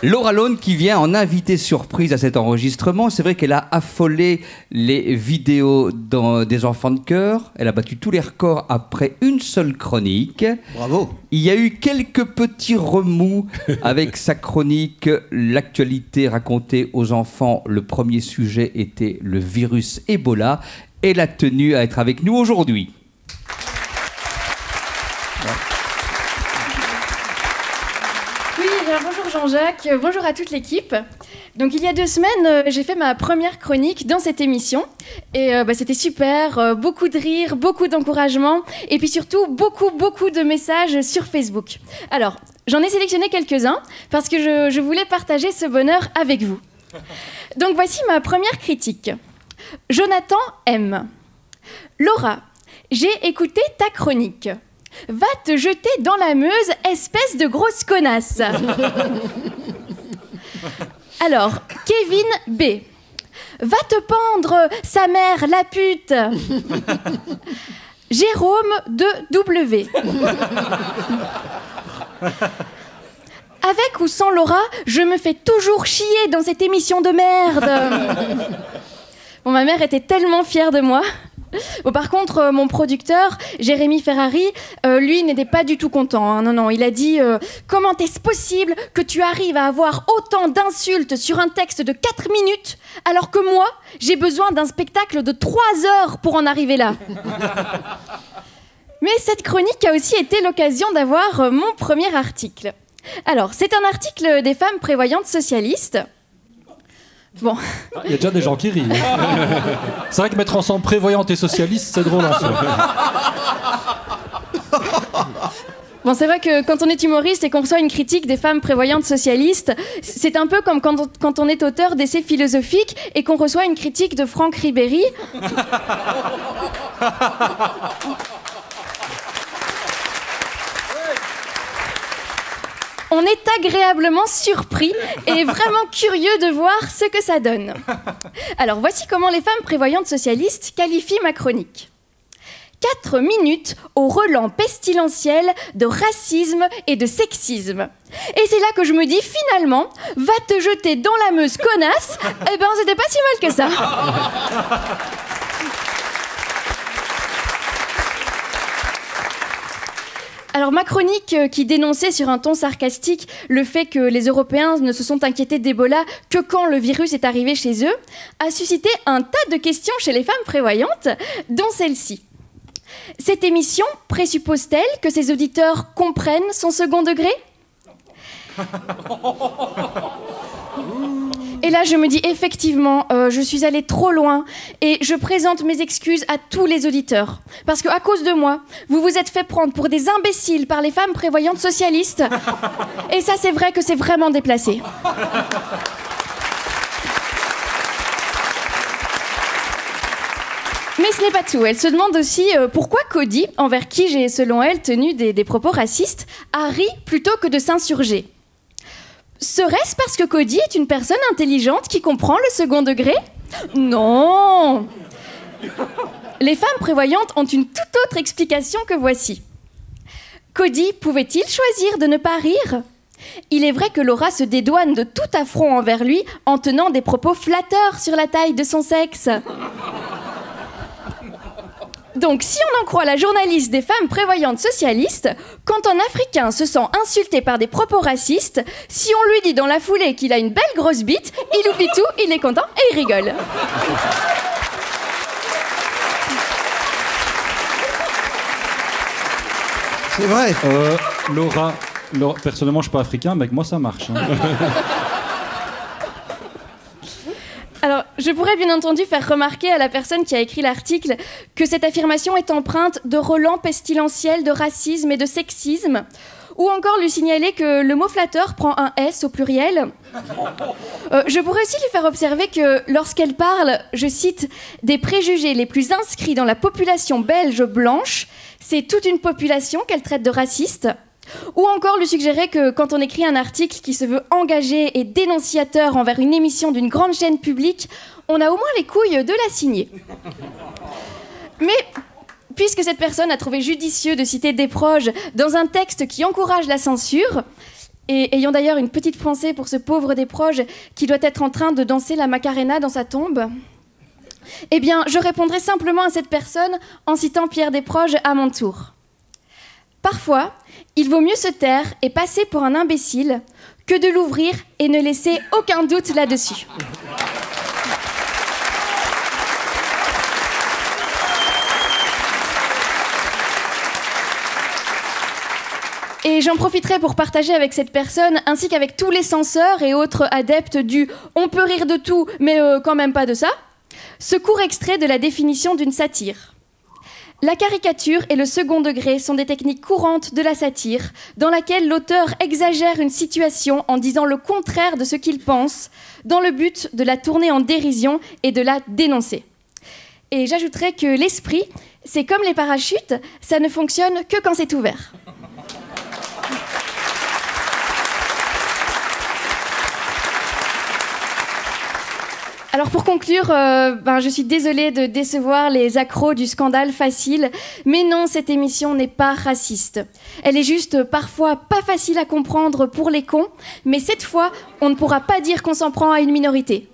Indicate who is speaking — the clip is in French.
Speaker 1: Laura Lone qui vient en invitée surprise à cet enregistrement. C'est vrai qu'elle a affolé les vidéos des enfants de chœur. Elle a battu tous les records après une seule chronique.
Speaker 2: Bravo.
Speaker 1: Il y a eu quelques petits remous avec sa chronique. L'actualité racontée aux enfants. Le premier sujet était le virus Ebola. Elle a tenu à être avec nous aujourd'hui.
Speaker 3: Bonjour Jean-Jacques, bonjour à toute l'équipe. Donc il y a 2 semaines, j'ai fait ma première chronique dans cette émission et c'était super, beaucoup de rires, beaucoup d'encouragement et puis surtout beaucoup de messages sur Facebook. Alors, j'en ai sélectionné quelques-uns parce que je voulais partager ce bonheur avec vous. Donc voici ma première critique. Jonathan M. Laura, j'ai écouté ta chronique. Va te jeter dans la Meuse, espèce de grosse connasse. Alors, Kevin B. Va te pendre, sa mère, la pute. Jérôme de W. Avec ou sans Laura, je me fais toujours chier dans cette émission de merde. Bon, ma mère était tellement fière de moi. Bon, par contre, mon producteur, Jérémy Ferrari, lui n'était pas du tout content. Hein. Non, il a dit comment est-ce possible que tu arrives à avoir autant d'insultes sur un texte de 4 minutes alors que moi, j'ai besoin d'un spectacle de 3 heures pour en arriver là. Mais cette chronique a aussi été l'occasion d'avoir mon premier article. Alors, c'est un article des femmes prévoyantes socialistes. Bon.
Speaker 4: Il y a déjà des gens qui rient. C'est vrai que mettre ensemble prévoyante et socialiste, c'est drôle en soi.
Speaker 3: Bon, c'est vrai que quand on est humoriste et qu'on reçoit une critique des femmes prévoyantes socialistes, c'est un peu comme quand on est auteur d'essais philosophiques et qu'on reçoit une critique de Franck Ribéry. On est agréablement surpris et vraiment curieux de voir ce que ça donne. Alors, voici comment les femmes prévoyantes socialistes qualifient ma chronique. 4 minutes au relent pestilentiel de racisme et de sexisme. Et c'est là que je me dis, finalement, va te jeter dans la Meuse, connasse. Eh ben, c'était pas si mal que ça. Alors ma chronique qui dénonçait sur un ton sarcastique le fait que les Européens ne se sont inquiétés d'Ebola que quand le virus est arrivé chez eux, a suscité un tas de questions chez les femmes prévoyantes, dont celle-ci. Cette émission présuppose-t-elle que ses auditeurs comprennent son second degré ? Et là, je me dis effectivement, je suis allée trop loin et je présente mes excuses à tous les auditeurs. Parce qu'à cause de moi, vous vous êtes fait prendre pour des imbéciles par les femmes prévoyantes socialistes. Et ça, c'est vrai que c'est vraiment déplacé. Mais ce n'est pas tout. Elle se demande aussi pourquoi Cody, envers qui j'ai, selon elle, tenu des propos racistes, a ri plutôt que de s'insurger. Serait-ce parce que Cody est une personne intelligente qui comprend le second degré ? Non ! Les femmes prévoyantes ont une toute autre explication que voici. Cody pouvait-il choisir de ne pas rire ? Il est vrai que Laura se dédouane de tout affront envers lui en tenant des propos flatteurs sur la taille de son sexe. Donc, si on en croit la journaliste des femmes prévoyantes socialistes, quand un Africain se sent insulté par des propos racistes, si on lui dit dans la foulée qu'il a une belle grosse bite, il oublie tout, il est content et il rigole.
Speaker 2: C'est vrai.
Speaker 4: Laura, personnellement, je suis pas africain, mais avec moi, ça marche. Hein.
Speaker 3: Alors, je pourrais bien entendu faire remarquer à la personne qui a écrit l'article que cette affirmation est empreinte de relents pestilentiels de racisme et de sexisme, ou encore lui signaler que le mot flatteur prend un S au pluriel. Je pourrais aussi lui faire observer que lorsqu'elle parle, je cite, des préjugés les plus inscrits dans la population belge blanche, c'est toute une population qu'elle traite de raciste. Ou encore lui suggérer que quand on écrit un article qui se veut engagé et dénonciateur envers une émission d'une grande chaîne publique, on a au moins les couilles de la signer. Mais puisque cette personne a trouvé judicieux de citer Desproges dans un texte qui encourage la censure, Et ayant d'ailleurs une petite pensée pour ce pauvre Desproges qui doit être en train de danser la Macarena dans sa tombe, eh bien, je répondrai simplement à cette personne en citant Pierre Desproges à mon tour. Parfois, il vaut mieux se taire et passer pour un imbécile que de l'ouvrir et ne laisser aucun doute là-dessus. Et j'en profiterai pour partager avec cette personne, ainsi qu'avec tous les censeurs et autres adeptes du « on peut rire de tout, mais quand même pas de ça », ce court extrait de la définition d'une satire. La caricature et le second degré sont des techniques courantes de la satire, dans laquelle l'auteur exagère une situation en disant le contraire de ce qu'il pense, dans le but de la tourner en dérision et de la dénoncer. Et j'ajouterai que l'esprit, c'est comme les parachutes, ça ne fonctionne que quand c'est ouvert. Alors pour conclure, je suis désolée de décevoir les accros du scandale facile, mais non, cette émission n'est pas raciste. Elle est juste parfois pas facile à comprendre pour les cons, mais cette fois, on ne pourra pas dire qu'on s'en prend à une minorité.